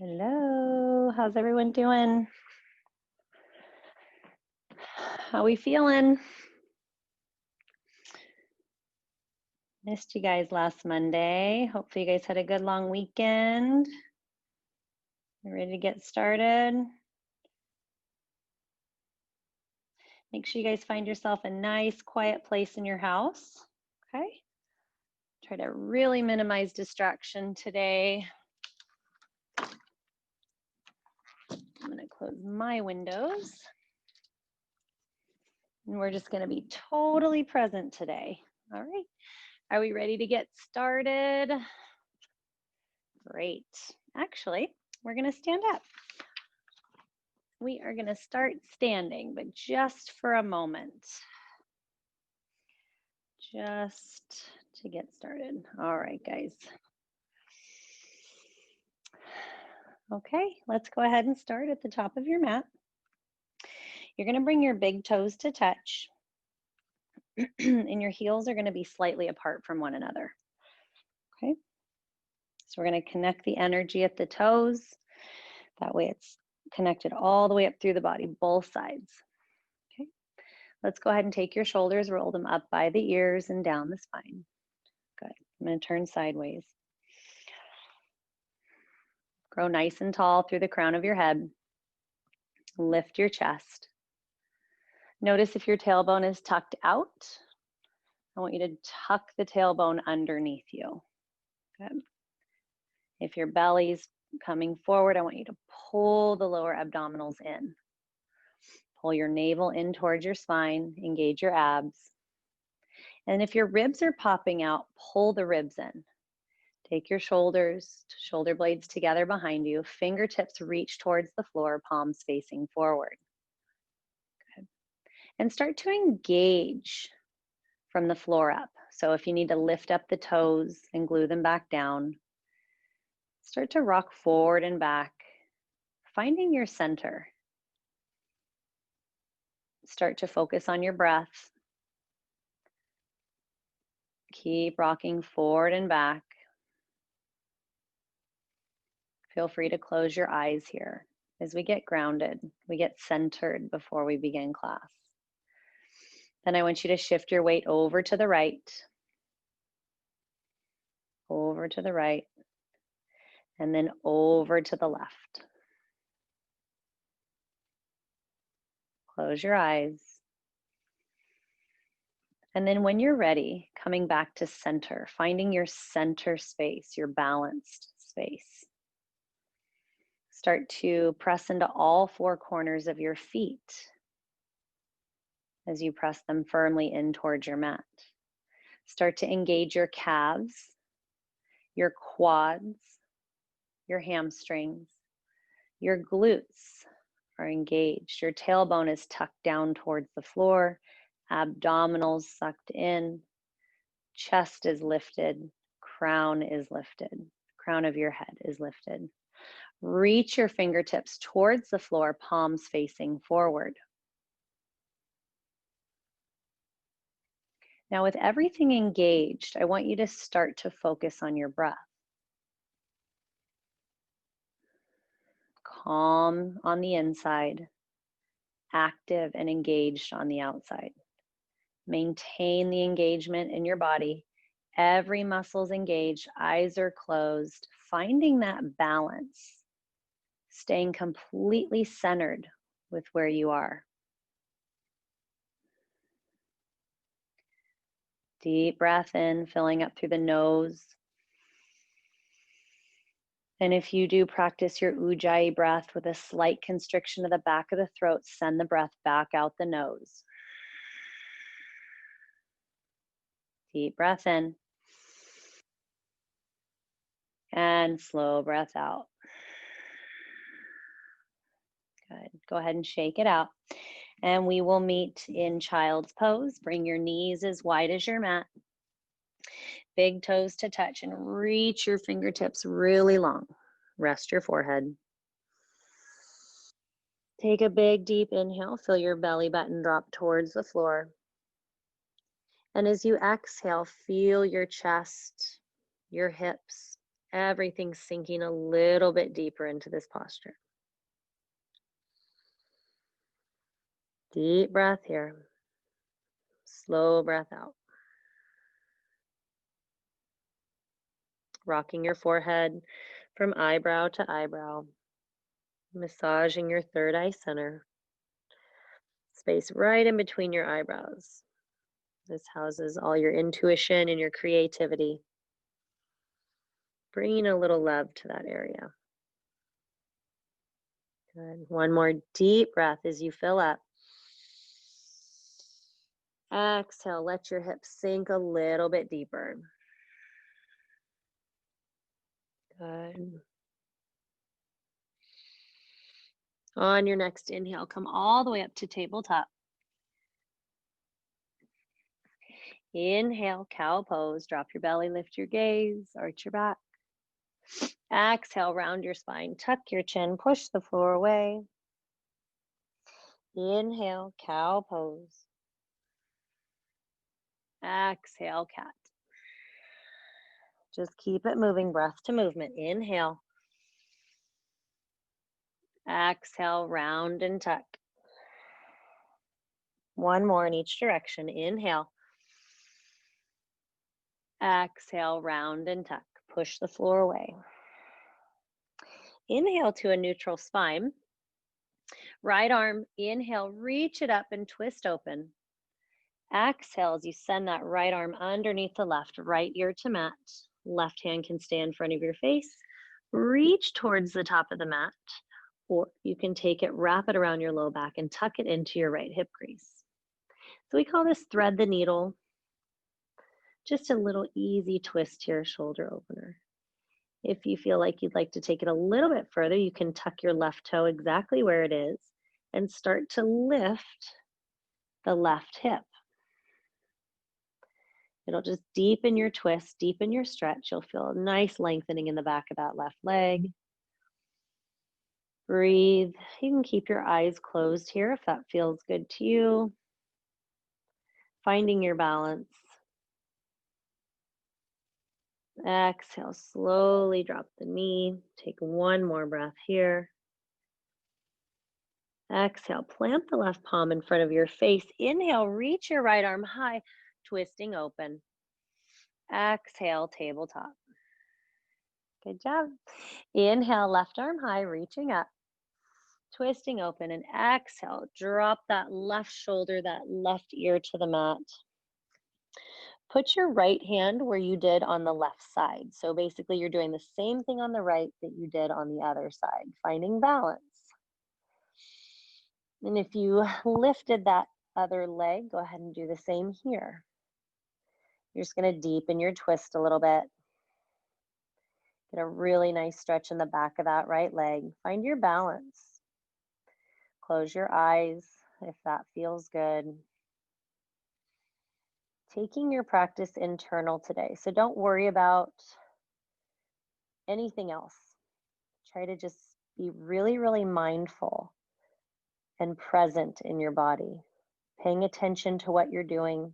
Hello, how's everyone doing? How we feeling? Missed you guys last Monday. Hopefully you guys had a good long weekend. You ready to get started? Make sure you guys find yourself a nice quiet place in your house. Okay. Try to really minimize distraction today. I'm going to close my windows. And we're just going to be totally present today. All right. Are we ready to get started? Great. Actually, we're going to stand up. We are going to start standing, but just for a moment. Just to get started. All right, guys. Okay, let's go ahead and start at the top of your mat. You're going to bring your big toes to touch, and your heels are going to be slightly apart from one another. Okay, so we're going to connect the energy at the toes. That way it's connected all the way up through the body, both sides. Okay, let's go ahead and take your shoulders, roll them up by the ears and down the spine. Good. I'm going to turn sideways. Grow nice and tall through the crown of your head. Lift your chest. Notice if your tailbone is tucked out. I want you to tuck the tailbone underneath you. Good. If your belly's coming forward, I want you to pull the lower abdominals in. Pull your navel in towards your spine. Engage your abs. And if your ribs are popping out, pull the ribs in. Take your shoulders, shoulder blades together behind you. Fingertips reach towards the floor, palms facing forward. Good. And start to engage from the floor up. So if you need to lift up the toes and glue them back down, start to rock forward and back, finding your center. Start to focus on your breath. Keep rocking forward and back. Feel free to close your eyes here as we get grounded, we get centered before we begin class. Then I want you to shift your weight over to the right, and then over to the left. Close your eyes. And then when you're ready, coming back to center, finding your center space, your balanced space. Start to press into all four corners of your feet as you press them firmly in towards your mat. Start to engage your calves, your quads, your hamstrings, your glutes are engaged. Your tailbone is tucked down towards the floor, abdominals sucked in, chest is lifted, crown is lifted, crown of your head is lifted. Reach your fingertips towards the floor, palms facing forward. Now, with everything engaged, I want you to start to focus on your breath. Calm on the inside, active and engaged on the outside. Maintain the engagement in your body. Every muscle's engaged, eyes are closed, finding that balance, staying completely centered with where you are. Deep breath in, filling up through the nose. And if you do practice your Ujjayi breath with a slight constriction of the back of the throat, send the breath back out the nose. Deep breath in. And slow breath out. Good. Go ahead and shake it out. And we will meet in child's pose. Bring your knees as wide as your mat. Big toes to touch and reach your fingertips really long. Rest your forehead. Take a big deep inhale. Feel your belly button drop towards the floor. And as you exhale, feel your chest, your hips, Everything's sinking a little bit deeper into this posture. Deep breath here. Slow breath out. Rocking your forehead from eyebrow to eyebrow. Massaging your third eye center. Space right in between your eyebrows. This houses all your intuition and your creativity. Bringing a little love to that area. Good. One more deep breath as you fill up. Exhale, let your hips sink a little bit deeper. Good. On your next inhale, come all the way up to tabletop. Inhale, cow pose. Drop your belly, lift your gaze, arch your back. Exhale, round your spine, tuck your chin, push the floor away. Inhale, cow pose. Exhale, cat. Just keep it moving, breath to movement. Inhale. Exhale, round and tuck. One more in each direction. Inhale. Exhale, round and tuck. Push the floor away. Inhale to a neutral spine. Right arm, inhale, reach it up and twist open. Exhale as you send that right arm underneath the left, right ear to mat. Left hand can stay in front of your face. Reach towards the top of the mat, or you can take it, wrap it around your low back and tuck it into your right hip crease. So we call this thread the needle. Just a little easy twist here, shoulder opener. If you feel like you'd like to take it a little bit further, you can tuck your left toe exactly where it is and start to lift the left hip. It'll just deepen your twist, deepen your stretch. You'll feel a nice lengthening in the back of that left leg. Breathe. You can keep your eyes closed here if that feels good to you. Finding your balance. Exhale, slowly drop the knee. Take one more breath here. Exhale, plant the left palm in front of your face. Inhale, reach your right arm high, twisting open. Exhale, tabletop. Good job. Inhale, left arm high, reaching up, twisting open, and exhale, drop that left shoulder, that left ear to the mat. Put your right hand where you did on the left side. So basically you're doing the same thing on the right that you did on the other side, finding balance. And if you lifted that other leg, go ahead and do the same here. You're just going to deepen your twist a little bit. Get a really nice stretch in the back of that right leg. Find your balance. Close your eyes if that feels good. Taking your practice internal today. So don't worry about anything else. Try to just be really, really mindful and present in your body, paying attention to what you're doing.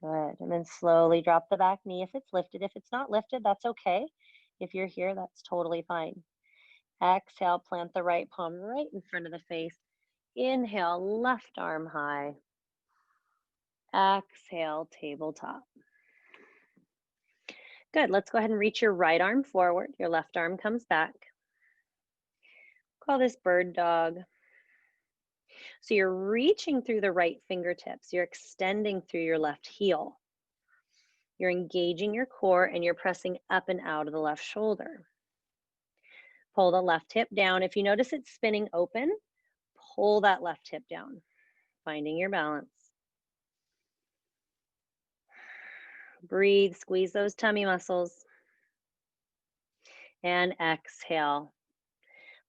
Good. And then slowly drop the back knee if it's lifted. If it's not lifted, that's okay. If you're here, that's totally fine. Exhale, plant the right palm right in front of the face. Inhale, left arm high. Exhale, tabletop. Good. Let's go ahead and reach your right arm forward. Your left arm comes back. Call this bird dog. So you're reaching through the right fingertips. You're extending through your left heel. You're engaging your core and you're pressing up and out of the left shoulder. Pull the left hip down. If you notice it's spinning open, pull that left hip down, finding your balance. Breathe, squeeze those tummy muscles. And exhale.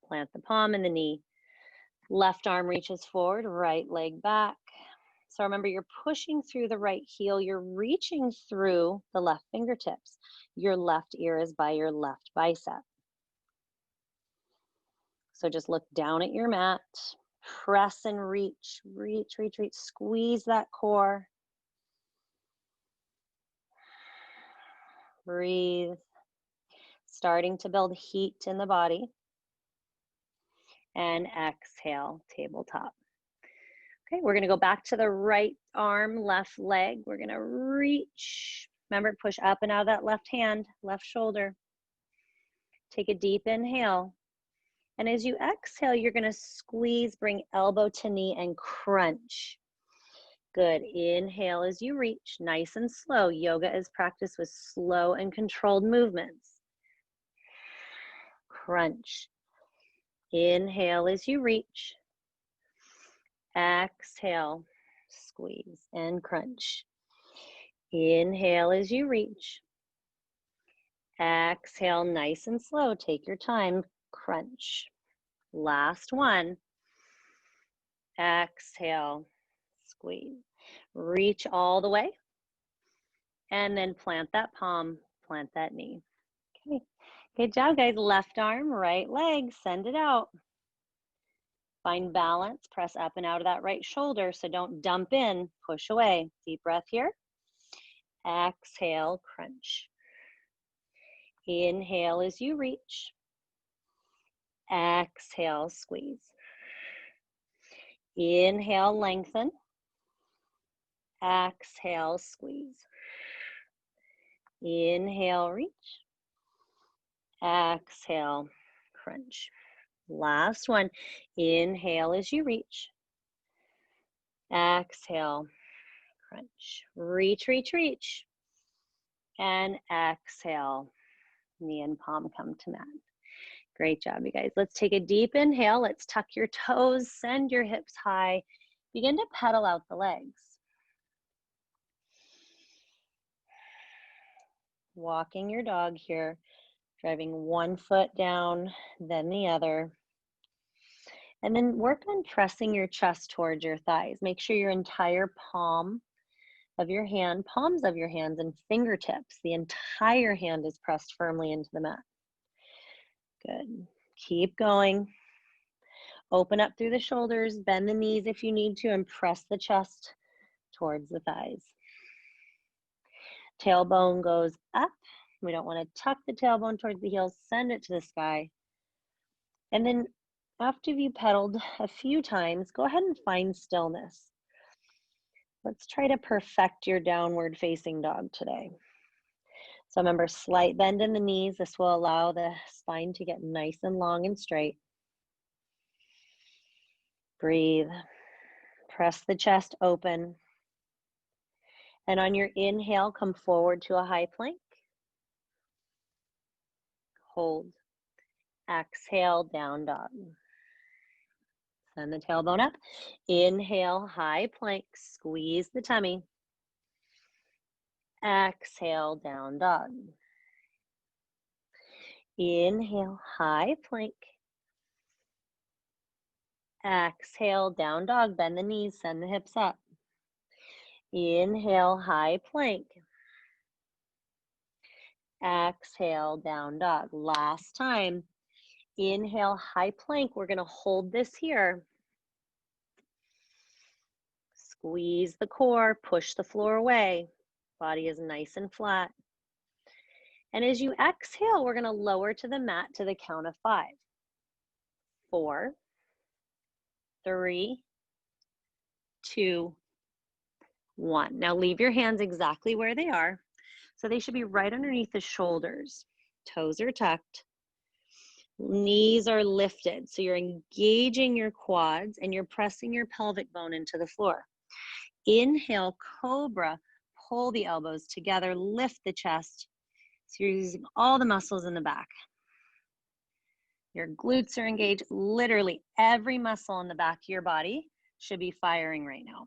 Plant the palm in the knee. Left arm reaches forward, right leg back. So remember, you're pushing through the right heel. You're reaching through the left fingertips. Your left ear is by your left bicep. So just look down at your mat. Press and reach, reach, reach, reach. Squeeze that core. Breathe. Starting to build heat in the body. And exhale, tabletop. Okay, we're gonna go back to the right arm, left leg. We're gonna reach. Remember, push up and out of that left hand, left shoulder. Take a deep inhale. And as you exhale, you're gonna squeeze, bring elbow to knee and crunch. Good, inhale as you reach, nice and slow. Yoga is practiced with slow and controlled movements. Crunch. Inhale as you reach. Exhale, squeeze and crunch. Inhale as you reach. Exhale, nice and slow. Take your time, crunch. Last one. Exhale, squeeze. Reach all the way. And then plant that palm, plant that knee. Okay, good job, guys. Left arm, right leg, send it out. Find balance, press up and out of that right shoulder, so don't dump in, push away. Deep breath here. Exhale, crunch. Inhale as you reach. Exhale, squeeze. Inhale, lengthen. Exhale, squeeze. Inhale, reach. Exhale, crunch. Last one. Inhale as you reach. Exhale, crunch. Reach, reach, reach. And exhale. Knee and palm come to mat. Great job, you guys. Let's take a deep inhale. Let's tuck your toes, send your hips high. Begin to pedal out the legs. Walking your dog here, driving one foot down, then the other. And then work on pressing your chest towards your thighs. Make sure your entire palm of your hand, palms of your hands and fingertips, the entire hand is pressed firmly into the mat. Good. Keep going. Open up through the shoulders, bend the knees if you need to, and press the chest towards the thighs. Tailbone goes up. We don't want to tuck the tailbone towards the heels, send it to the sky. And then after you've pedaled a few times, go ahead and find stillness. Let's try to perfect your downward facing dog today. So remember, slight bend in the knees. This will allow the spine to get nice and long and straight. Breathe. Press the chest open. And on your inhale, come forward to a high plank. Hold. Exhale, down dog. Send the tailbone up. Inhale, high plank. Squeeze the tummy. Exhale, down dog. Inhale, high plank. Exhale, down dog. Bend the knees, send the hips up. Inhale, high plank. Exhale, down dog. Last time. Inhale, high plank. We're going to hold this here. Squeeze the core, push the floor away. Body is nice and flat. And as you exhale, we're going to lower to the mat to the count of 5. 4, 3, 2, 1. Now leave your hands exactly where they are. So they should be right underneath the shoulders. Toes are tucked. Knees are lifted. So you're engaging your quads and you're pressing your pelvic bone into the floor. Inhale, cobra. Pull the elbows together. Lift the chest. So you're using all the muscles in the back. Your glutes are engaged. Literally every muscle in the back of your body should be firing right now.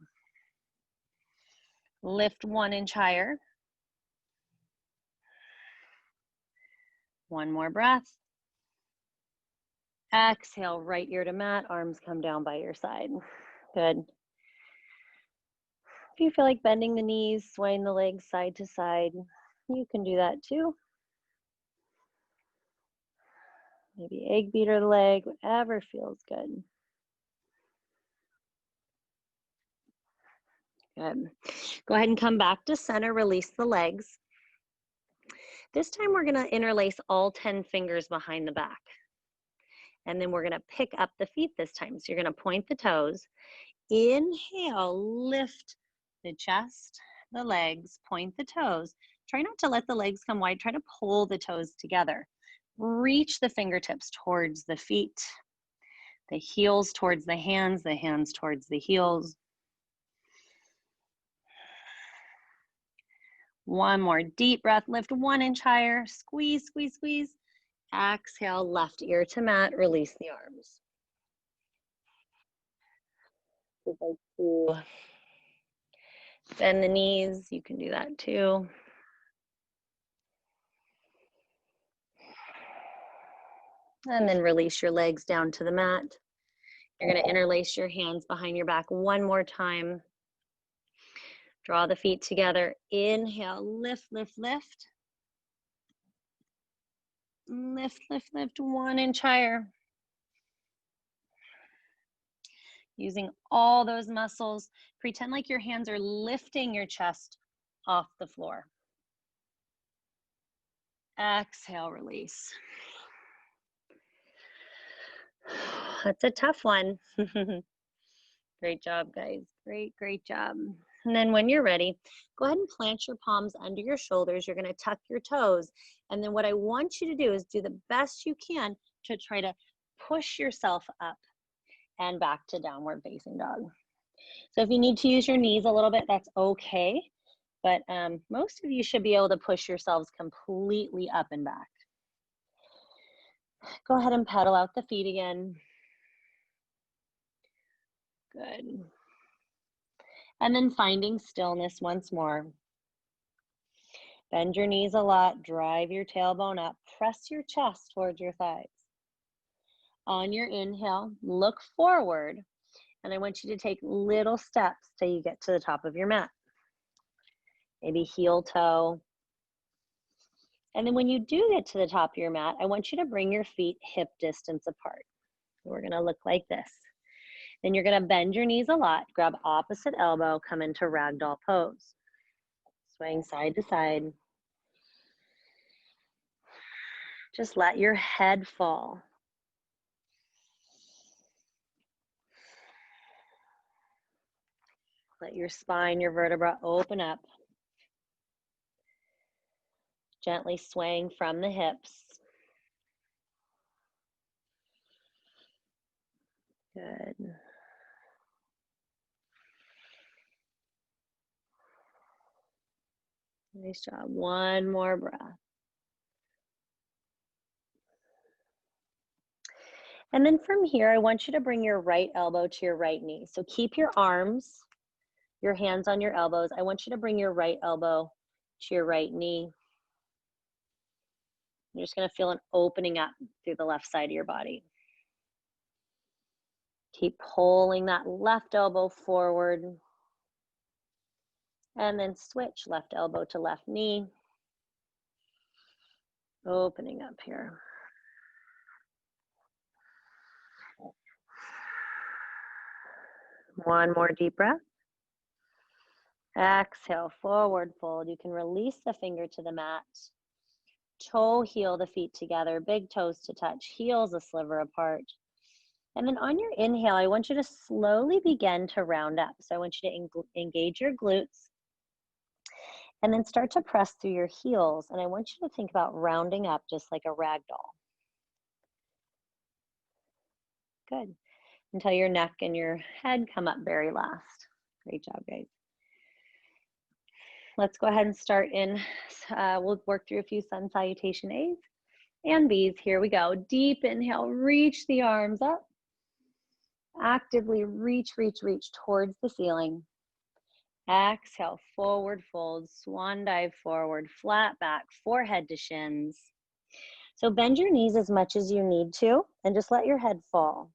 Lift 1 inch higher. One more breath. Exhale, right ear to mat, arms come down by your side. Good. If you feel like bending the knees, swaying the legs side to side, you can do that too. Maybe egg beater the leg, whatever feels good. Good. Go ahead and come back to center, release the legs. This time we're gonna interlace all 10 fingers behind the back. And then we're gonna pick up the feet this time. So you're gonna point the toes. Inhale, lift the chest, the legs, point the toes. Try not to let the legs come wide. Try to pull the toes together. Reach the fingertips towards the feet, the heels towards the hands towards the heels. One more deep breath. Lift 1 inch higher. Squeeze, squeeze, squeeze. Exhale, left ear to mat. Release the arms. If I do bend the knees, you can do that too. And then release your legs down to the mat. You're going to interlace your hands behind your back one more time. Draw the feet together. Inhale, lift, lift, lift. Lift, lift, lift 1 inch higher. Using all those muscles, pretend like your hands are lifting your chest off the floor. Exhale, release. That's a tough one. Great job, guys. Great, great job. And then when you're ready, go ahead and plant your palms under your shoulders. You're going to tuck your toes. And then what I want you to do is do the best you can to try to push yourself up and back to downward facing dog. So if you need to use your knees a little bit, that's okay. But most of you should be able to push yourselves completely up and back. Go ahead and pedal out the feet again. Good. And then finding stillness once more. Bend your knees a lot, drive your tailbone up, press your chest towards your thighs. On your inhale, look forward, and I want you to take little steps till you get to the top of your mat. Maybe heel toe. And then when you do get to the top of your mat, I want you to bring your feet hip distance apart. We're gonna look like this. Then you're gonna bend your knees a lot, grab opposite elbow, come into ragdoll pose. Swaying side to side. Just let your head fall. Let your spine, your vertebra open up. Gently swaying from the hips. Good. Nice job. One more breath. And then from here, I want you to bring your right elbow to your right knee. So keep your arms, your hands on your elbows. I want you to bring your right elbow to your right knee. You're just going to feel an opening up through the left side of your body. Keep pulling that left elbow forward. And then switch left elbow to left knee. Opening up here. One more deep breath. Exhale, forward fold. You can release the finger to the mat. Toe heel the feet together, big toes to touch, heels a sliver apart. And then on your inhale, I want you to slowly begin to round up. So I want you to engage your glutes and then start to press through your heels. And I want you to think about rounding up just like a rag doll. Good. Until your neck and your head come up very last. Great job, guys. Let's go ahead and start in. We'll work through a few sun salutation A's and B's. Here we go. Deep inhale, reach the arms up. Actively reach, reach, reach towards the ceiling. Exhale, forward fold, swan dive forward, flat back, forehead to shins. So bend your knees as much as you need to and just let your head fall.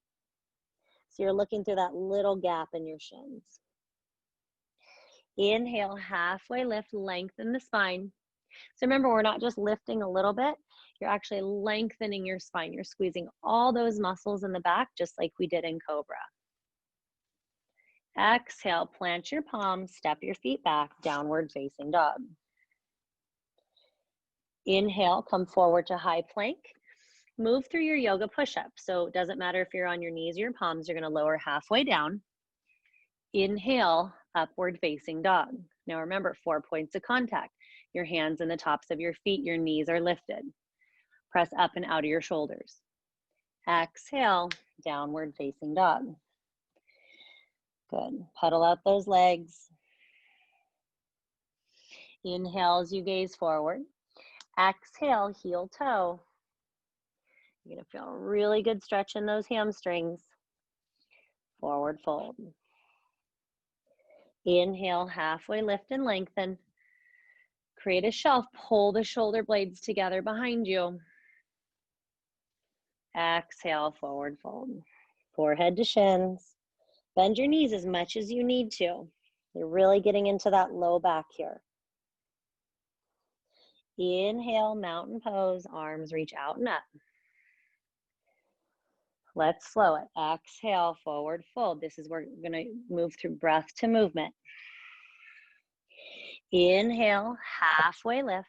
So you're looking through that little gap in your shins. Inhale, halfway lift, lengthen the spine. So remember, we're not just lifting a little bit, you're actually lengthening your spine. You're squeezing all those muscles in the back, just like we did in Cobra. Exhale, plant your palms, step your feet back, downward facing dog. Inhale, come forward to high plank. Move through your yoga push-up. So it doesn't matter if you're on your knees or your palms, you're gonna lower halfway down. Inhale, upward facing dog. Now remember, 4 points of contact. Your hands in the tops of your feet, your knees are lifted. Press up and out of your shoulders. Exhale, downward facing dog. Good. Pedal out those legs. Inhale as you gaze forward. Exhale, heel toe. You're gonna feel a really good stretch in those hamstrings. Forward fold. Inhale, halfway lift and lengthen. Create a shelf, pull the shoulder blades together behind you. Exhale, forward fold. Forehead to shins. Bend your knees as much as you need to. You're really getting into that low back here. Inhale, mountain pose, arms reach out and up. Let's slow it. Exhale, forward fold. This is where we're gonna move through breath to movement. Inhale, halfway lift.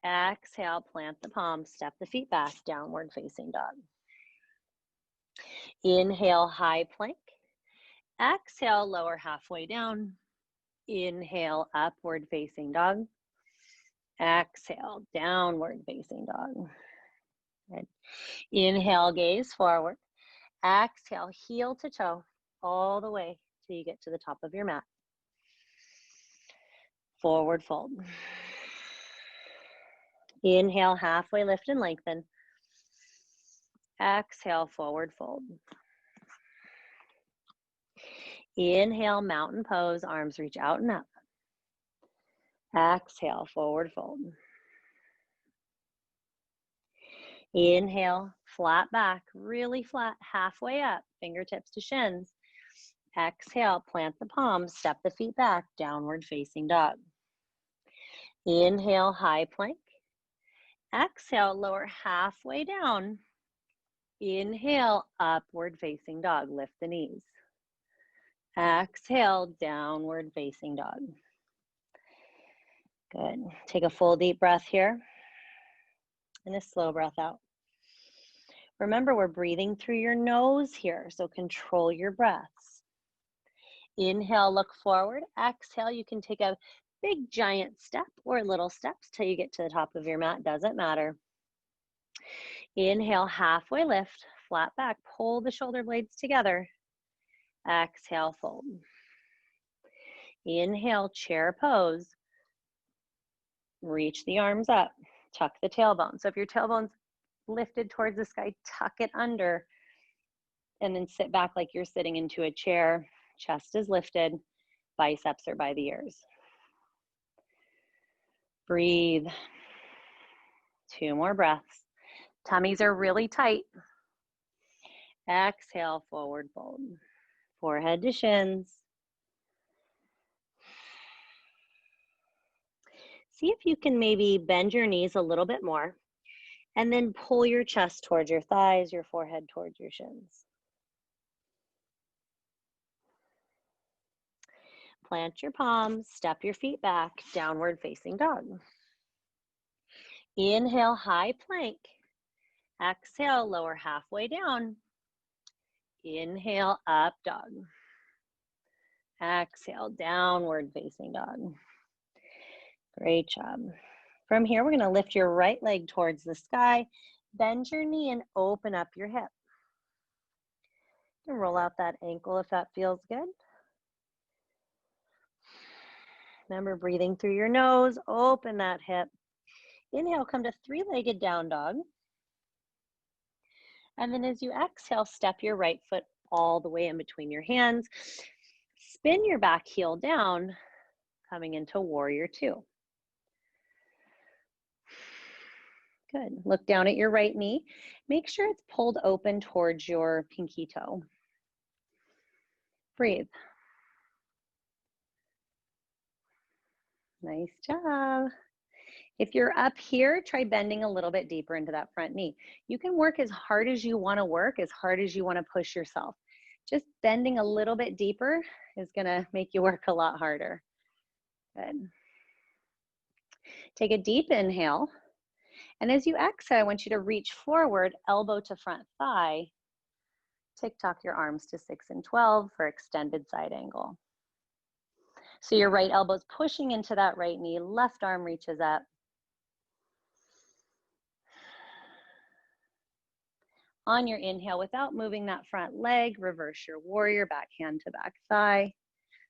Exhale, plant the palms, step the feet back, downward facing dog. Inhale, high plank. Exhale, lower halfway down. Inhale, upward facing dog. Exhale, downward facing dog. Good. Inhale, gaze forward. Exhale, heel to toe, all the way till you get to the top of your mat. Forward fold. Inhale, halfway lift and lengthen. Exhale, forward fold. Inhale, mountain pose, arms reach out and up. Exhale, forward fold. Inhale, flat back, really flat, halfway up, fingertips to shins. Exhale, plant the palms, step the feet back, downward facing dog. Inhale, high plank. Exhale, lower halfway down. Inhale, upward facing dog, lift the knees. Exhale, downward facing dog. Good. Take a full deep breath here and a slow breath out. Remember, we're breathing through your nose here, so control your breaths. Inhale, look forward. Exhale, you can take a big giant step or little steps till you get to the top of your mat, doesn't matter. Inhale, halfway lift, flat back, pull the shoulder blades together. Exhale, fold. Inhale, chair pose. Reach the arms up, tuck the tailbone. So if your tailbone's lifted towards the sky, tuck it under, and then sit back like you're sitting into a chair. Chest is lifted, biceps are by the ears. Breathe. 2 more breaths. Tummies are really tight. Exhale, forward fold. Forehead to shins. See if you can maybe bend your knees a little bit more and then pull your chest towards your thighs, your forehead towards your shins. Plant your palms, step your feet back, downward facing dog. Inhale, high plank. Exhale, lower halfway down. Inhale, up dog. Exhale, downward facing dog. Great job. From here, we're going to lift your right leg towards the sky, bend your knee and open up your hip. You can roll out that ankle if that feels good. Remember, breathing through your nose, open that hip. Inhale, come to 3-legged down dog. And then as you exhale, step your right foot all the way in between your hands. Spin your back heel down, coming into warrior 2. Good. Look down at your right knee. Make sure it's pulled open towards your pinky toe. Breathe. Nice job. If you're up here, try bending a little bit deeper into that front knee. You can work as hard as you want to work, as hard as you want to push yourself. Just bending a little bit deeper is going to make you work a lot harder. Good. Take a deep inhale. And as you exhale, I want you to reach forward, elbow to front thigh. Tick-tock your arms to 6 and 12 for extended side angle. So your right elbow's pushing into that right knee, left arm reaches up. On your inhale, without moving that front leg, reverse your warrior, back hand to back thigh.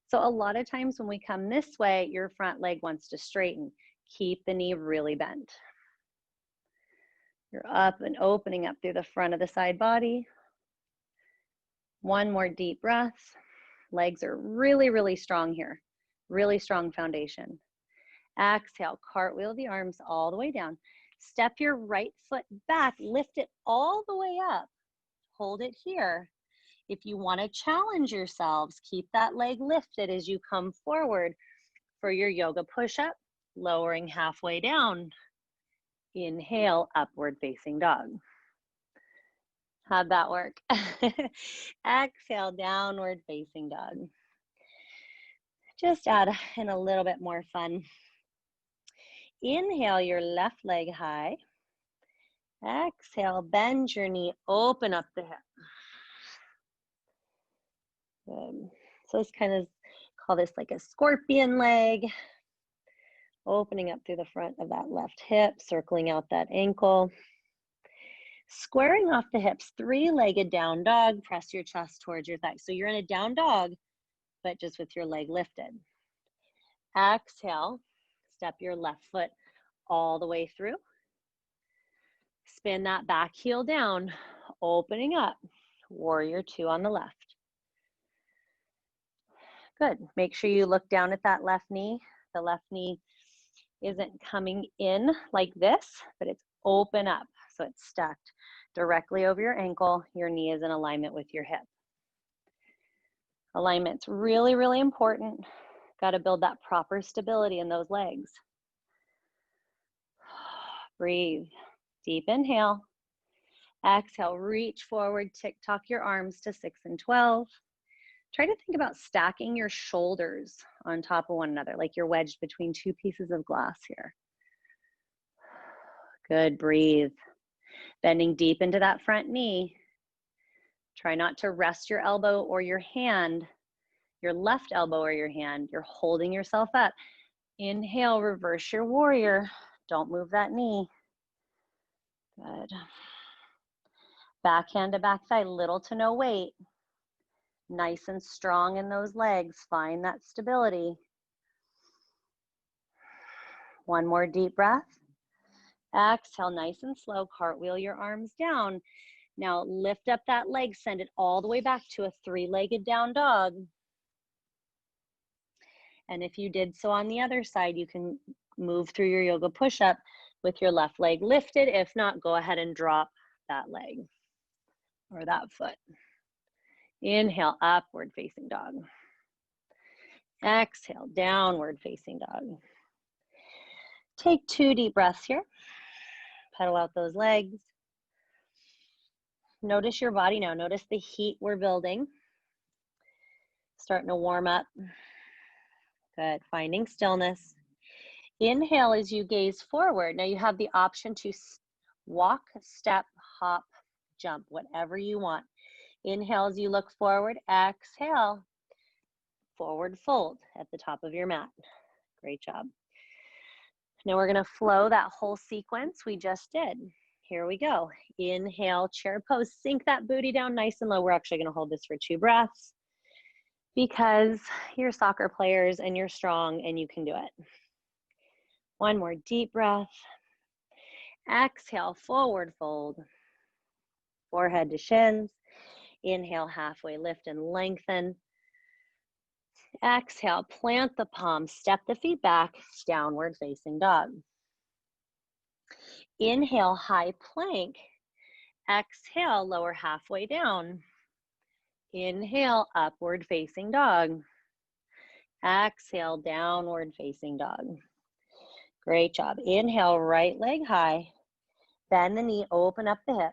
So a lot of times when we come this way, your front leg wants to straighten. Keep the knee really bent. You're up and opening up through the front of the side body. One more deep breath. Legs are really, really strong here. Really strong foundation. Exhale, cartwheel the arms all the way down. Step your right foot back, lift it all the way up. Hold it here. If you want to challenge yourselves, keep that leg lifted as you come forward for your yoga push-up, lowering halfway down. Inhale, upward facing dog. How'd that work? Exhale, downward facing dog. Just add in a little bit more fun. Inhale your left leg high. Exhale, bend your knee, open up the hip. Good. So let's kind of call this like a scorpion leg. Opening up through the front of that left hip, circling out that ankle. Squaring off the hips, three-legged down dog, press your chest towards your thighs. So you're in a down dog, but just with your leg lifted. Exhale, step your left foot all the way through. Spin that back heel down, opening up. Warrior two on the left. Good. Make sure you look down at that left knee. The left knee isn't coming in like this, but it's open up. So it's stacked directly over your ankle. Your knee is in alignment with your hip. Alignment's really, really important. Got to build that proper stability in those legs. Breathe. Deep inhale. Exhale, reach forward, tick-tock your arms to 6 and 12. Try to think about stacking your shoulders on top of one another, like you're wedged between two pieces of glass here. Good, breathe. Bending deep into that front knee. Try not to rest your elbow or your hand, your left elbow or your hand. You're holding yourself up. Inhale, reverse your warrior. Don't move that knee. Good. Backhand to back thigh, little to no weight. Nice and strong in those legs. Find that stability. One more deep breath. Exhale, nice and slow. Cartwheel your arms down. Now lift up that leg, send it all the way back to a three-legged down dog. And if you did so on the other side, you can move through your yoga push-up with your left leg lifted. If not, go ahead and drop that leg or that foot. Inhale, upward facing dog. Exhale, downward facing dog. Take 2 deep breaths here. Pedal out those legs. Notice your body now. Notice the heat we're building. Starting to warm up. Good. Finding stillness. Inhale as you gaze forward. Now you have the option to walk, step, hop, jump, whatever you want. Inhale as you look forward. Exhale. Forward fold at the top of your mat. Great job. Now we're going to flow that whole sequence we just did. Here we go. Inhale, chair pose. Sink that booty down nice and low. We're actually going to hold this for 2 breaths because you're soccer players and you're strong and you can do it. One more deep breath. Exhale, forward fold. Forehead to shins. Inhale, halfway lift and lengthen. Exhale, plant the palms, step the feet back, downward facing dog. Inhale, high plank. Exhale, lower halfway down. Inhale, upward facing dog. Exhale, downward facing dog. Great job. Inhale, right leg high. Bend the knee, open up the hip.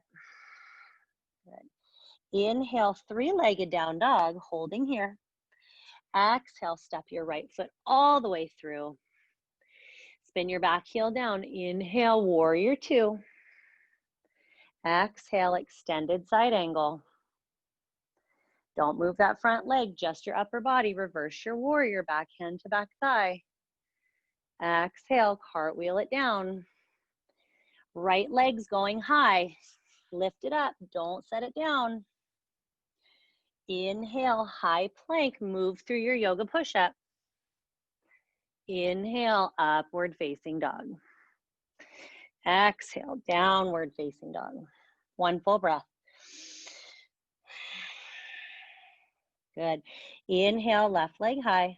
Good. Inhale, three-legged down dog, holding here. Exhale, step your right foot all the way through. Spin your back heel down. Inhale, warrior two. Exhale, extended side angle. Don't move that front leg, just your upper body. Reverse your warrior, back hand to back thigh. Exhale, cartwheel it down. Right leg's going high. Lift it up, don't set it down. Inhale, high plank, move through your yoga push-up. Inhale, upward facing dog. Exhale, downward facing dog. One full breath. Good. Inhale, left leg high.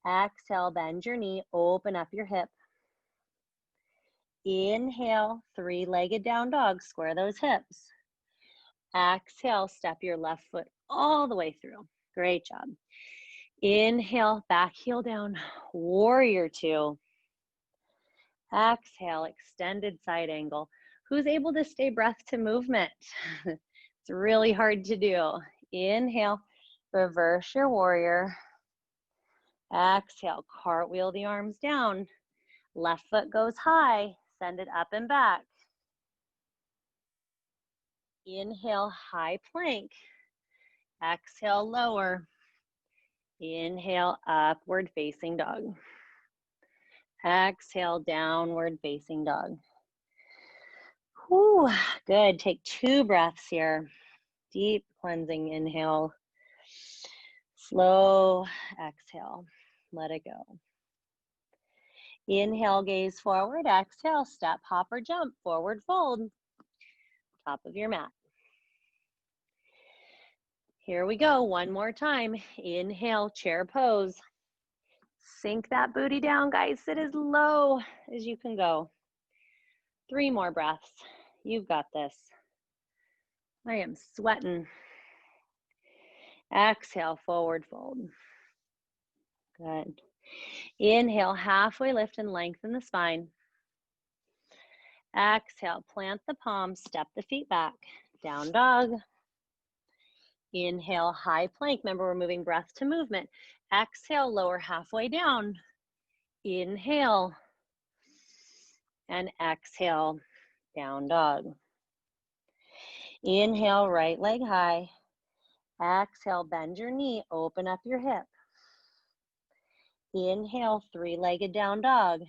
Exhale, bend your knee, open up your hip. Inhale, three-legged down dog, square those hips. Exhale, step your left foot all the way through. Great job. Inhale, back heel down, warrior two. Exhale, extended side angle. Who's able to stay breath to movement? It's really hard to do. Inhale, reverse your warrior. Exhale, cartwheel the arms down. Left foot goes high, send it up and back. Inhale, high plank. Exhale, lower. Inhale, upward facing dog. Exhale, downward facing dog. Whew, good. Take 2 breaths here. Deep cleansing inhale. Slow exhale. Let it go. Inhale, gaze forward. Exhale, step, hop, or jump. Forward fold. Top of your mat. Here we go. One more time. Inhale, chair pose. Sink that booty down, guys. Sit as low as you can go. 3 more breaths. You've got this. I am sweating. Exhale, forward fold. Good. Inhale, halfway lift and lengthen the spine. Exhale, plant the palms, step the feet back. Down dog. Inhale, high plank. Remember, we're moving breath to movement. Exhale, lower halfway down. Inhale. And exhale, down dog. Inhale, right leg high. Exhale, bend your knee, open up your hip. Inhale, three-legged down dog.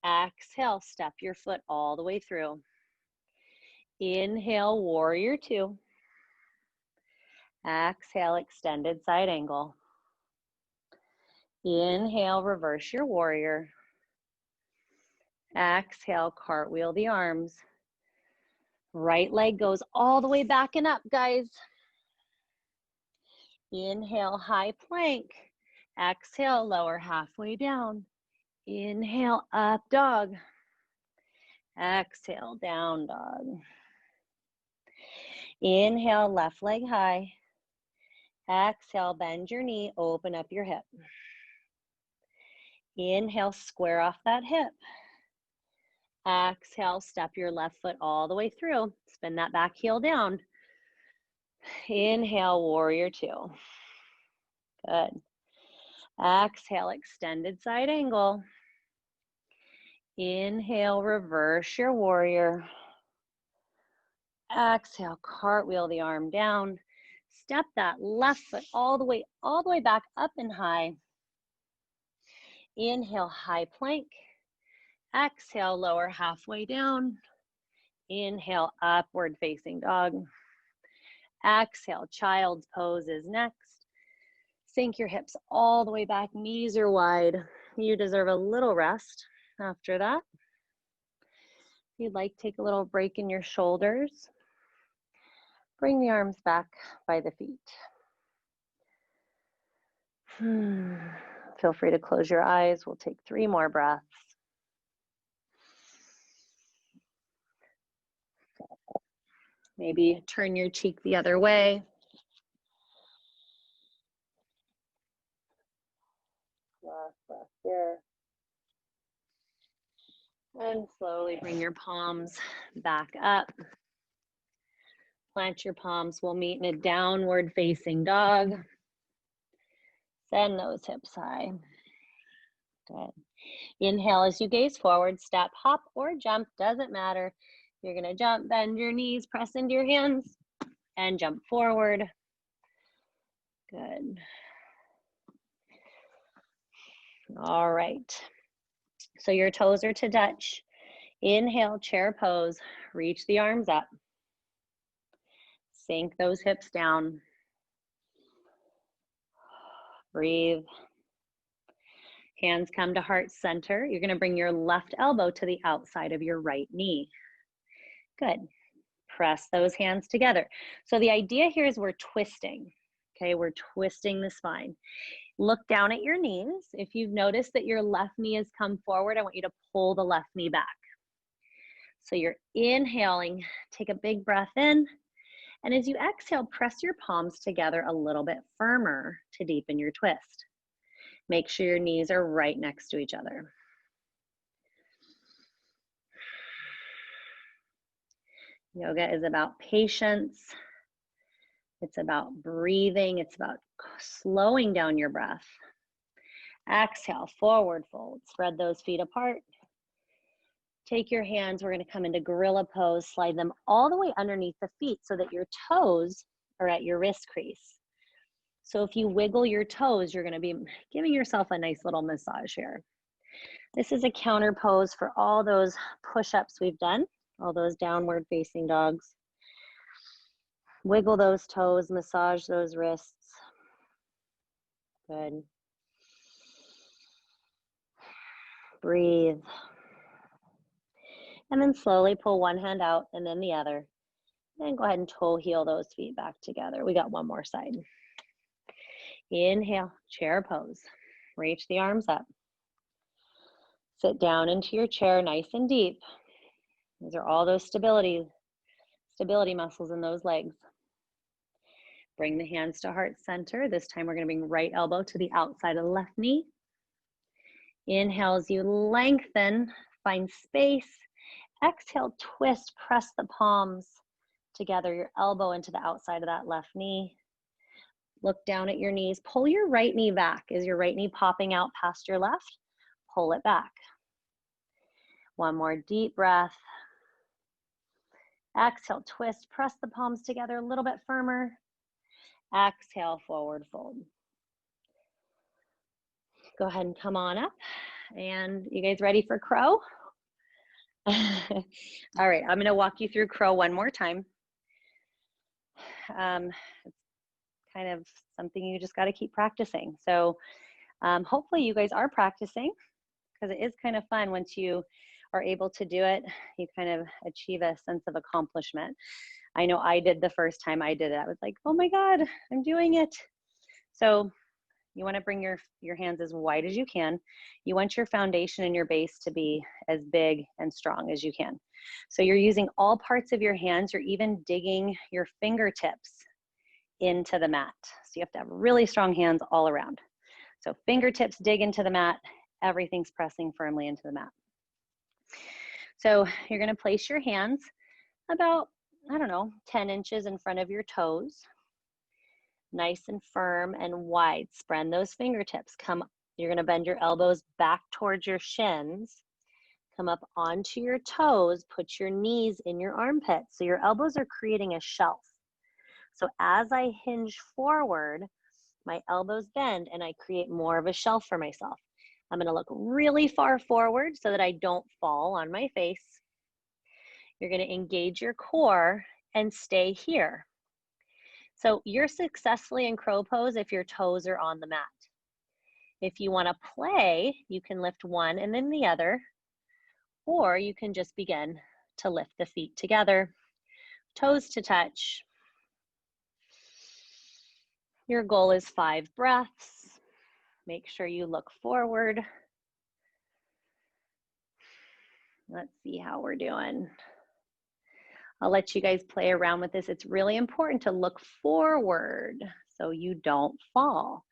Exhale, step your foot all the way through. Inhale, warrior two. Exhale, extended side angle. Inhale, reverse your warrior. Exhale, cartwheel the arms. Right leg goes all the way back and up, guys. Inhale, high plank. Exhale, lower halfway down. Inhale, up dog. Exhale, down dog. Inhale, left leg high. Exhale, bend your knee, open up your hip. Inhale, square off that hip. Exhale, step your left foot all the way through. Spin that back heel down. Inhale, warrior two. Good. Exhale, extended side angle. Inhale, reverse your warrior. Exhale, cartwheel the arm down. Step that left foot all the way back up and high. Inhale, high plank. Exhale, lower halfway down. Inhale, upward facing dog. Exhale, child's pose is next. Sink your hips all the way back, knees are wide. You deserve a little rest after that. If you'd like, take a little break in your shoulders. Bring the arms back by the feet. Feel free to close your eyes. We'll take 3 more breaths. Maybe turn your cheek the other way. Last breath here. And slowly bring your palms back up. Plant your palms. We'll meet in a downward facing dog. Send those hips high. Good. Inhale as you gaze forward, step, hop, or jump, doesn't matter. You're gonna jump, bend your knees, press into your hands, and jump forward. Good. All right. So your toes are to touch. Inhale, chair pose. Reach the arms up. Sink those hips down. Breathe. Hands come to heart center. You're gonna bring your left elbow to the outside of your right knee. Good. Press those hands together. So the idea here is we're twisting. Okay, we're twisting the spine. Look down at your knees. If you've noticed that your left knee has come forward, I want you to pull the left knee back. So you're inhaling, take a big breath in. And as you exhale, press your palms together a little bit firmer to deepen your twist. Make sure your knees are right next to each other. Yoga is about patience. It's about breathing. It's about slowing down your breath. Exhale, forward fold. Spread those feet apart. Take your hands. We're going to come into gorilla pose. Slide them all the way underneath the feet so that your toes are at your wrist crease. So if you wiggle your toes, you're going to be giving yourself a nice little massage here. This is a counter pose for all those push-ups we've done, all those downward facing dogs. Wiggle those toes, massage those wrists. Good. Breathe. And then slowly pull one hand out and then the other. And go ahead and toe heel those feet back together. We got one more side. Inhale, chair pose. Reach the arms up. Sit down into your chair nice and deep. These are all those stability muscles in those legs. Bring the hands to heart center. This time we're going to bring right elbow to the outside of the left knee. Inhale as you lengthen, find space. Exhale, twist, press the palms together, your elbow into the outside of that left knee. Look down at your knees. Pull your right knee back. Is your right knee popping out past your left? Pull it back. One more deep breath. Exhale, twist, press the palms together a little bit firmer. Exhale, forward fold. Go ahead and come on up. And you guys ready for crow? All right, I'm gonna walk you through crow one more time. It's kind of something you just gotta keep practicing. So hopefully you guys are practicing, because it is kind of fun once you are able to do it. You kind of achieve a sense of accomplishment. I know I did the first time I did it. I was like, oh my God, I'm doing it. So you want to bring your hands as wide as you can. You want your foundation and your base to be as big and strong as you can. So you're using all parts of your hands. You're even digging your fingertips into the mat. So you have to have really strong hands all around. So fingertips dig into the mat. Everything's pressing firmly into the mat. So you're going to place your hands about, 10 inches in front of your toes. Nice and firm and wide. Spread those fingertips. You're going to bend your elbows back towards your shins. Come up onto your toes. Put your knees in your armpits. So your elbows are creating a shelf. So as I hinge forward, my elbows bend and I create more of a shelf for myself. I'm going to look really far forward so that I don't fall on my face. You're going to engage your core and stay here. So you're successfully in crow pose if your toes are on the mat. If you want to play, you can lift one and then the other, or you can just begin to lift the feet together, toes to touch. Your goal is 5 breaths. Make sure you look forward. Let's see how we're doing. I'll let you guys play around with this. It's really important to look forward so you don't fall.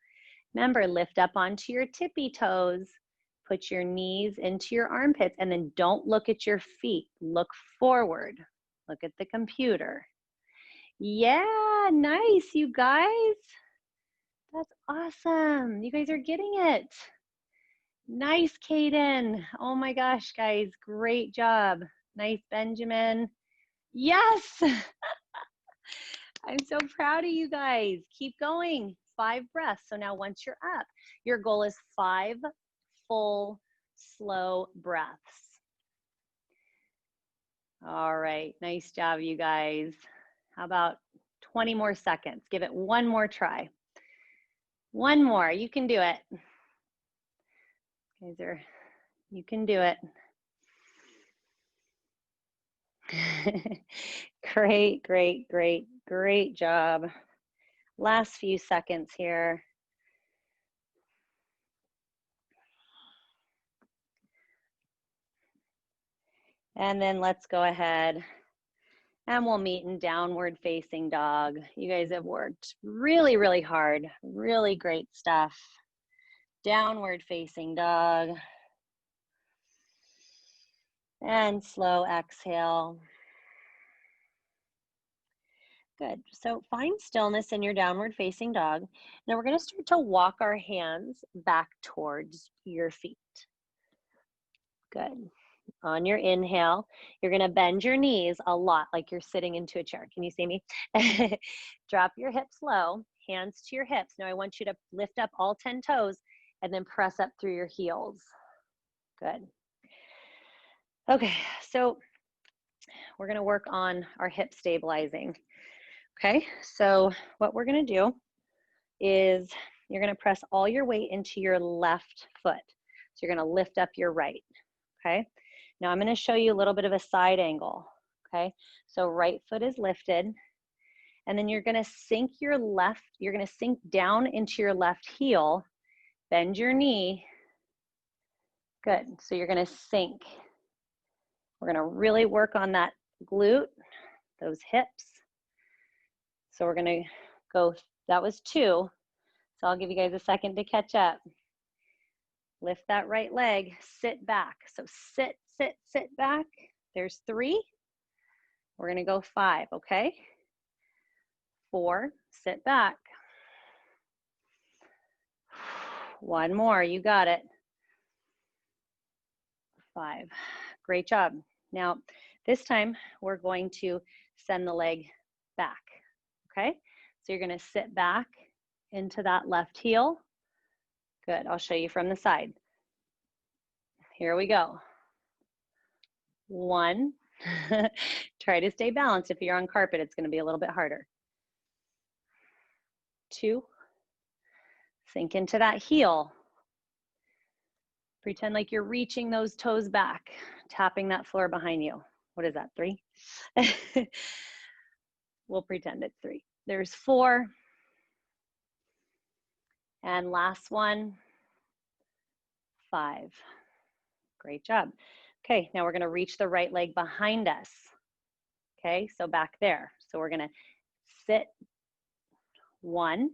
Remember, lift up onto your tippy toes, put your knees into your armpits, and then don't look at your feet. Look forward. Look at the computer. Yeah, nice, you guys. That's awesome. You guys are getting it. Nice, Kaden. Oh my gosh, guys, great job. Nice, Benjamin. Yes. I'm so proud of you guys. Keep going. 5 breaths. So now once you're up, your goal is 5 full, slow breaths. All right. Nice job, you guys. How about 20 more seconds? Give it one more try. One more. You can do it. You can do it. Great, great, great, great job. Last few seconds here. And then let's go ahead and we'll meet in downward facing dog. You guys have worked really, really hard. Really great stuff. Downward facing dog. And slow exhale. Good. So find stillness in your downward facing dog. Now we're going to start to walk our hands back towards your feet. Good. On your inhale, you're going to bend your knees a lot like you're sitting into a chair. Can you see me? Drop your hips low, hands to your hips. Now I want you to lift up all 10 toes and then press up through your heels. Good. Okay, so we're going to work on our hip stabilizing. Okay, so what we're going to do is you're going to press all your weight into your left foot. So you're going to lift up your right. Okay, now I'm going to show you a little bit of a side angle. Okay, so right foot is lifted, and then you're going to sink your left, you're going to sink down into your left heel, bend your knee. Good, so you're going to sink. We're going to really work on that glute, those hips. So we're going to go, that was 2. So I'll give you guys a second to catch up. Lift that right leg, sit back. So sit, sit, sit back. There's 3. We're going to go 5, okay? 4, sit back. 1 more, you got it. 5, great job. Now, this time we're going to send the leg back, okay? So you're going to sit back into that left heel. Good, I'll show you from the side. Here we go. 1, try to stay balanced. If you're on carpet, it's going to be a little bit harder. 2, sink into that heel. Pretend like you're reaching those toes back, tapping that floor behind you. What is that, 3? We'll pretend it's 3. There's 4. And last one, 5. Great job. Okay, now we're going to reach the right leg behind us. Okay, so back there. So we're going to sit 1.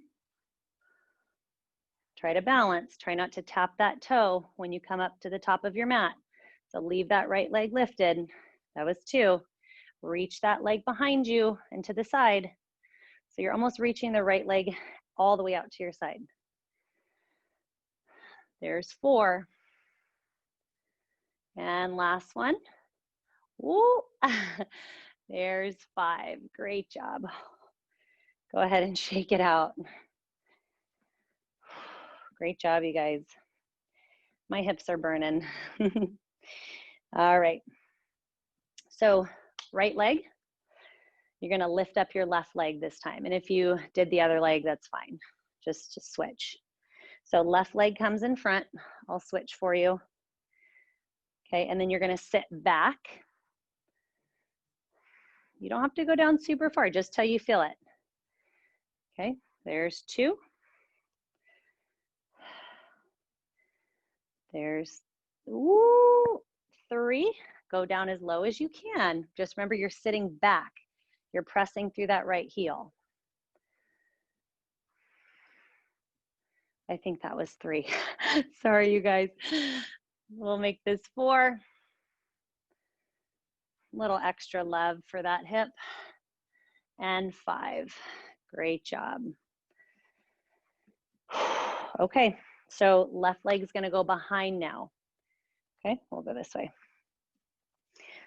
Try to balance. Try not to tap that toe when you come up to the top of your mat. So leave that right leg lifted. That was 2. Reach that leg behind you and to the side. So you're almost reaching the right leg all the way out to your side. There's 4. And last one. Woo! There's 5. Great job. Go ahead and shake it out. Great job, you guys. My hips are burning. All right. So right leg, you're going to lift up your left leg this time. And if you did the other leg, that's fine. Just switch. So left leg comes in front. I'll switch for you. Okay, and then you're going to sit back. You don't have to go down super far, just till you feel it. Okay, there's 2. There's 3. Go down as low as you can. Just remember you're sitting back. You're pressing through that right heel. I think that was 3. Sorry, you guys. We'll make this 4. Little extra love for that hip. And 5. Great job. Okay, So left leg is gonna go behind now. Okay, we'll go this way.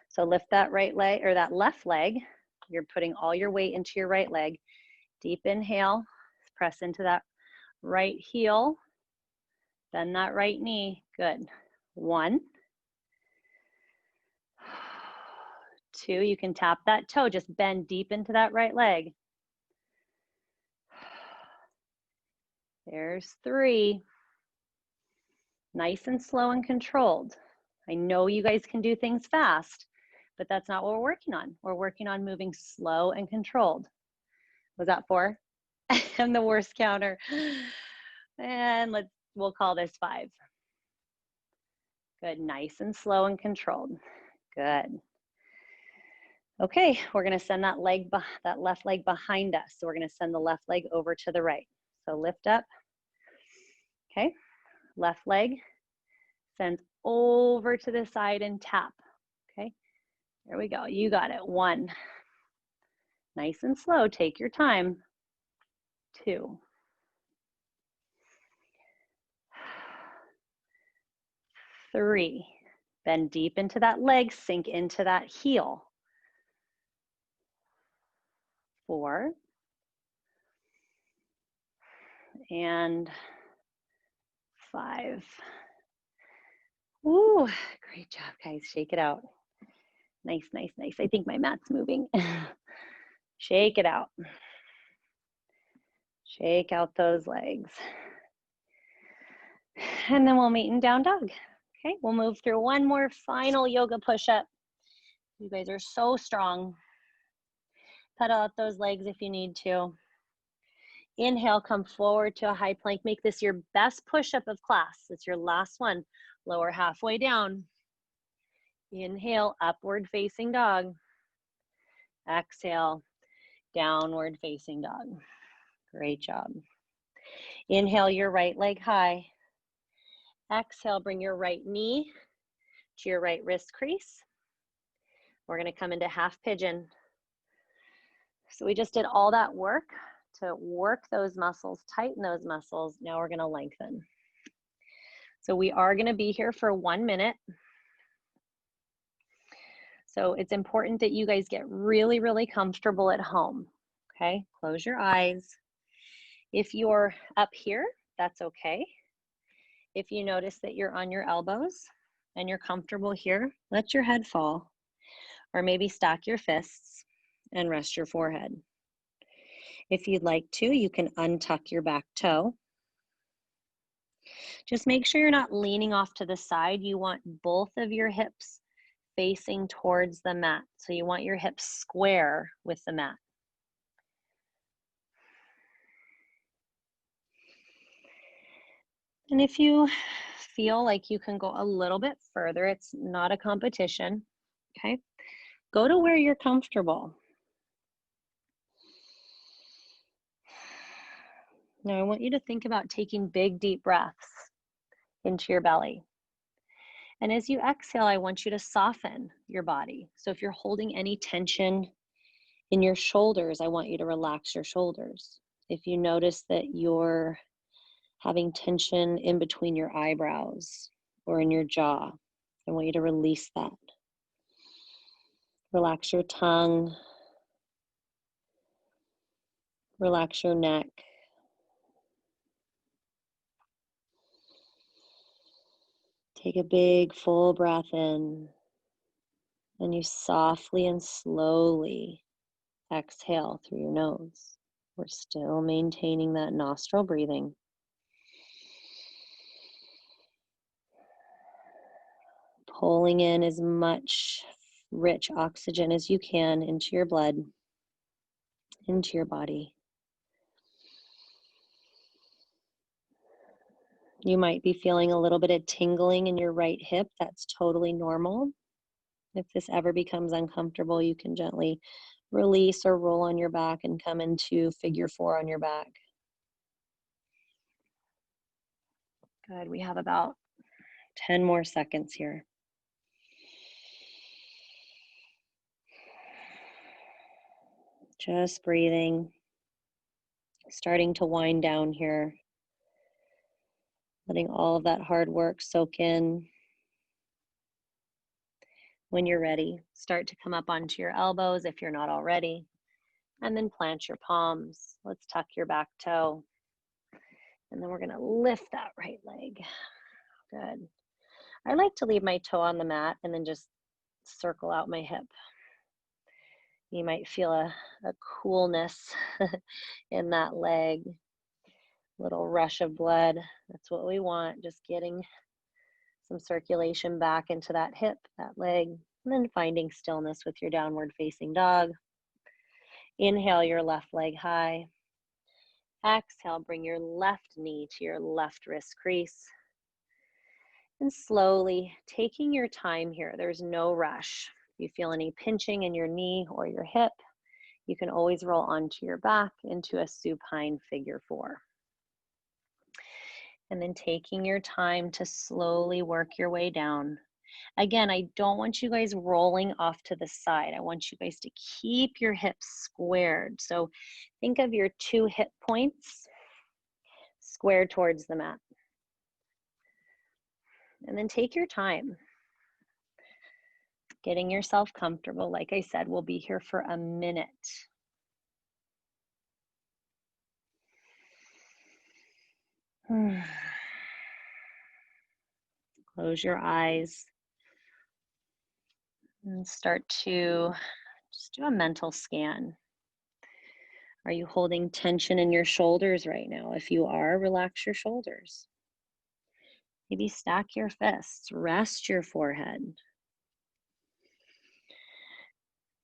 So lift that right leg or that left leg. You're putting all your weight into your right leg. Deep inhale, press into that right heel, bend that right knee. Good. 1, 2, you can tap that toe, just bend deep into that right leg. There's 3. Nice and slow and controlled. I know you guys can do things fast, but that's not what we're working on. We're working on moving slow and controlled. Was that 4? I'm the worst counter. And we'll call this 5. Good, nice and slow and controlled. Good. Okay, we're gonna send that left leg behind us. So we're gonna send the left leg over to the right. So lift up, okay? Left leg, send over to the side and tap, okay? There we go, you got it. 1, nice and slow, take your time. 2, 3, bend deep into that leg, sink into that heel. 4, and 5. Ooh, great job, guys. Shake it out. Nice, nice, nice. I think my mat's moving. Shake it out. Shake out those legs. And then we'll meet in down dog. Okay, we'll move through one more final yoga push-up. You guys are so strong. Pedal out those legs if you need to. Inhale, come forward to a high plank. Make this your best push-up of class. It's your last one. Lower halfway down. Inhale, upward facing dog. Exhale, downward facing dog. Great job. Inhale your right leg high. Exhale, bring your right knee to your right wrist crease. We're gonna come into half pigeon. So we just did all that work to work those muscles, tighten those muscles. Now we're gonna lengthen. So we are gonna be here for 1 minute. So it's important that you guys get really, really comfortable at home, okay? Close your eyes. If you're up here, that's okay. If you notice that you're on your elbows and you're comfortable here, let your head fall, or maybe stack your fists and rest your forehead. If you'd like to, you can untuck your back toe. Just make sure you're not leaning off to the side. You want both of your hips facing towards the mat. So you want your hips square with the mat. And if you feel like you can go a little bit further, it's not a competition, okay? Go to where you're comfortable. Now I want you to think about taking big, deep breaths into your belly. And as you exhale, I want you to soften your body. So if you're holding any tension in your shoulders, I want you to relax your shoulders. If you notice that you're having tension in between your eyebrows or in your jaw, I want you to release that. Relax your tongue. Relax your neck. Take a big full breath in, and you softly and slowly exhale through your nose. We're still maintaining that nostril breathing. Pulling in as much rich oxygen as you can into your blood, into your body. You might be feeling a little bit of tingling in your right hip. That's totally normal. If this ever becomes uncomfortable, you can gently release or roll on your back and come into figure 4 on your back. Good, we have about 10 more seconds here. Just breathing, starting to wind down here. Letting all of that hard work soak in. When you're ready, start to come up onto your elbows if you're not already, and then plant your palms. Let's tuck your back toe. And then we're gonna lift that right leg. Good. I like to leave my toe on the mat and then just circle out my hip. You might feel a coolness in that leg, little rush of blood. That's what we want, just getting some circulation back into that hip, that leg, and then finding stillness with your downward facing dog. Inhale your left leg high. Exhale, bring your left knee to your left wrist crease. And slowly taking your time here, there's no rush. If you feel any pinching in your knee or your hip, you can always roll onto your back into a supine figure 4. And then taking your time to slowly work your way down. Again, I don't want you guys rolling off to the side. I want you guys to keep your hips squared. So think of your 2 hip points squared towards the mat. And then take your time. Getting yourself comfortable. Like I said, we'll be here for a minute. Close your eyes and start to just do a mental scan. Are you holding tension in your shoulders right now? If you are, relax your shoulders. Maybe stack your fists, rest your forehead.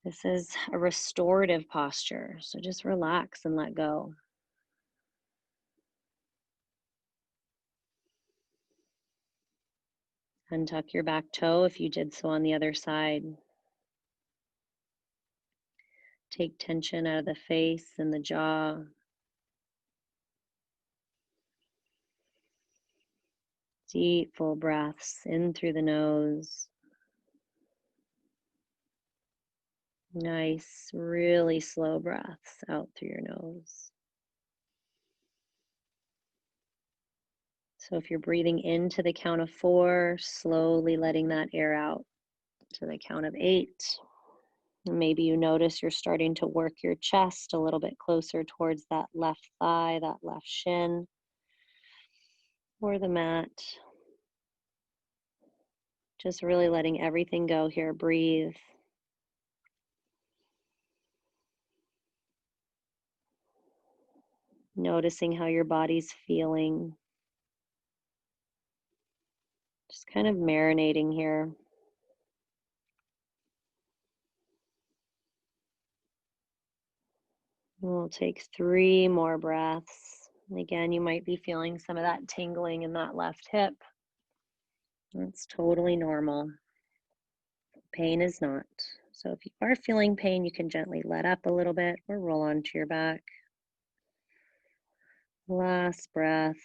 This is a restorative posture, so just relax and let go. Untuck your back toe if you did so on the other side. Take tension out of the face and the jaw. Deep, full breaths in through the nose. Nice, really slow breaths out through your nose. So if you're breathing into the count of 4, slowly letting that air out to the count of 8. And maybe you notice you're starting to work your chest a little bit closer towards that left thigh, that left shin, or the mat. Just really letting everything go here. Breathe. Noticing how your body's feeling. Just kind of marinating here. We'll take 3 more breaths. And again, you might be feeling some of that tingling in that left hip. That's totally normal. Pain is not. So if you are feeling pain, you can gently let up a little bit or roll onto your back. Last breath.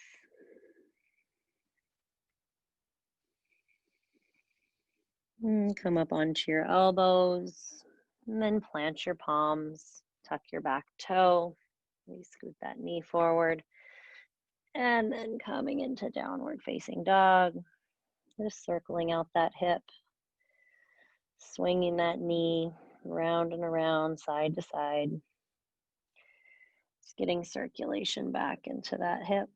And come up onto your elbows. And then plant your palms. Tuck your back toe. Maybe scoot that knee forward. And then coming into downward facing dog. Just circling out that hip. Swinging that knee round and around, side to side. Just getting circulation back into that hip.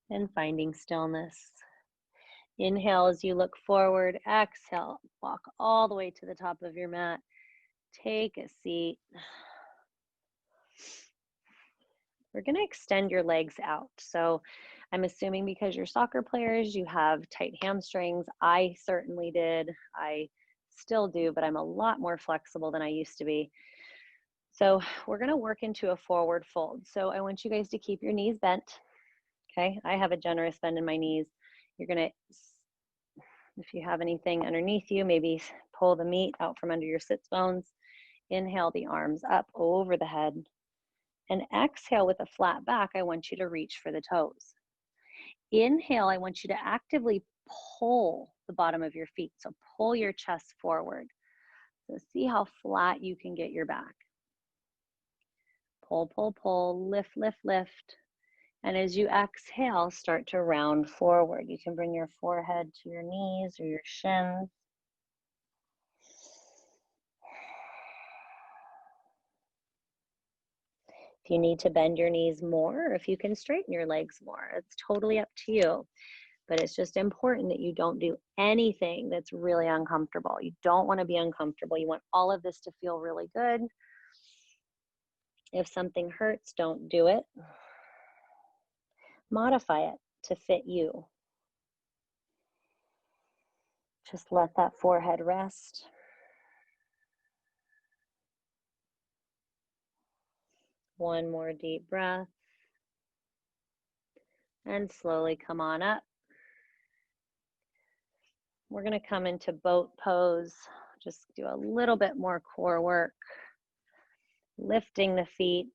And finding stillness. Inhale as you look forward. Exhale, walk all the way to the top of your mat. Take a seat. We're going to extend your legs out. So I'm assuming because you're soccer players, you have tight hamstrings. I certainly did. I still do, but I'm a lot more flexible than I used to be. So we're going to work into a forward fold. So I want you guys to keep your knees bent. Okay, I have a generous bend in my knees. You're going to, if you have anything underneath you, maybe pull the meat out from under your sits bones. Inhale the arms up over the head. And exhale with a flat back, I want you to reach for the toes. Inhale, I want you to actively pull the bottom of your feet. So pull your chest forward. So see how flat you can get your back. Pull, pull, pull, lift, lift, lift. And as you exhale, start to round forward. You can bring your forehead to your knees or your shins. If you need to bend your knees more, or if you can straighten your legs more, it's totally up to you. But it's just important that you don't do anything that's really uncomfortable. You don't want to be uncomfortable. You want all of this to feel really good. If something hurts, don't do it. Modify it to fit you. Just let that forehead rest. One more deep breath. And slowly come on up. We're going to come into boat pose. Just do a little bit more core work. Lifting the feet.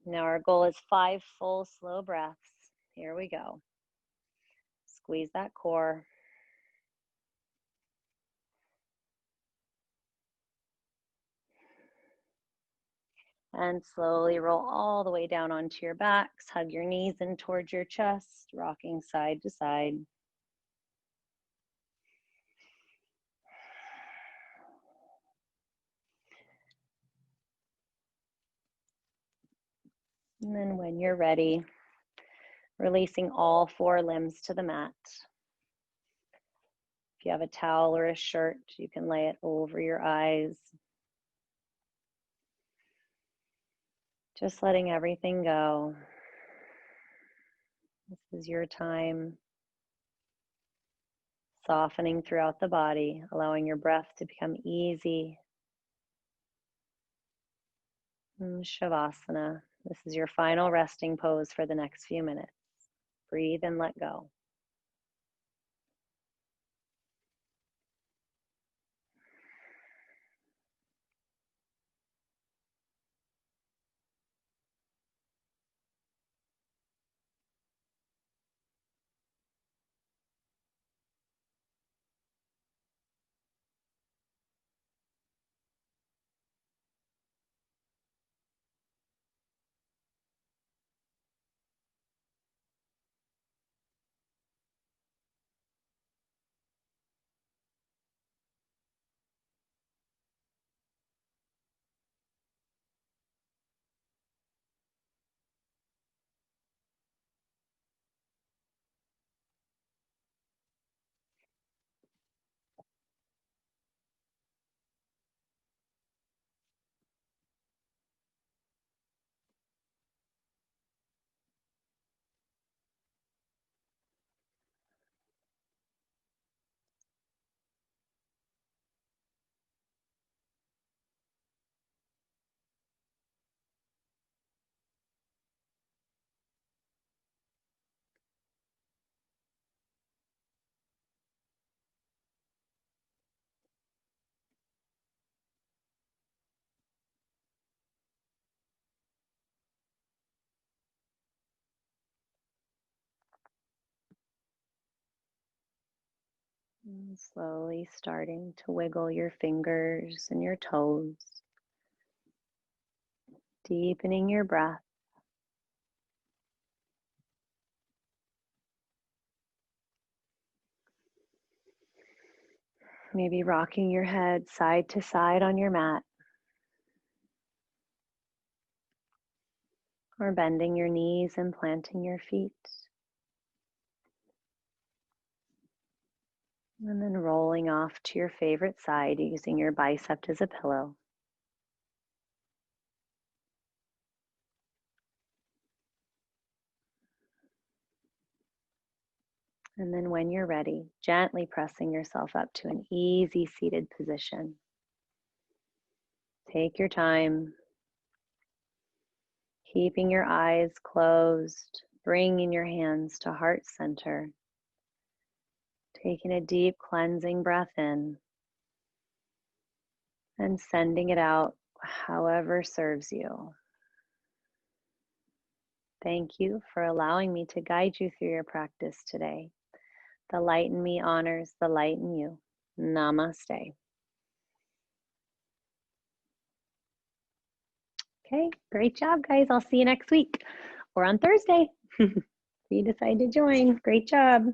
Now our goal is 5 full slow breaths. Here we go. Squeeze that core. And slowly roll all the way down onto your backs. Hug your knees in towards your chest, rocking side to side. And then when you're ready, releasing all 4 limbs to the mat. If you have a towel or a shirt, you can lay it over your eyes. Just letting everything go. This is your time. Softening throughout the body, allowing your breath to become easy. Shavasana. This is your final resting pose for the next few minutes. Breathe and let go. And slowly starting to wiggle your fingers and your toes. Deepening your breath. Maybe rocking your head side to side on your mat. Or bending your knees and planting your feet. And then rolling off to your favorite side using your bicep as a pillow. And then when you're ready, gently pressing yourself up to an easy seated position. Take your time, keeping your eyes closed, bringing your hands to heart center. Taking a deep cleansing breath in and sending it out however serves you. Thank you for allowing me to guide you through your practice today. The light in me honors the light in you. Namaste. Okay, great job, guys. I'll see you next week or on Thursday. If you decide to join, great job.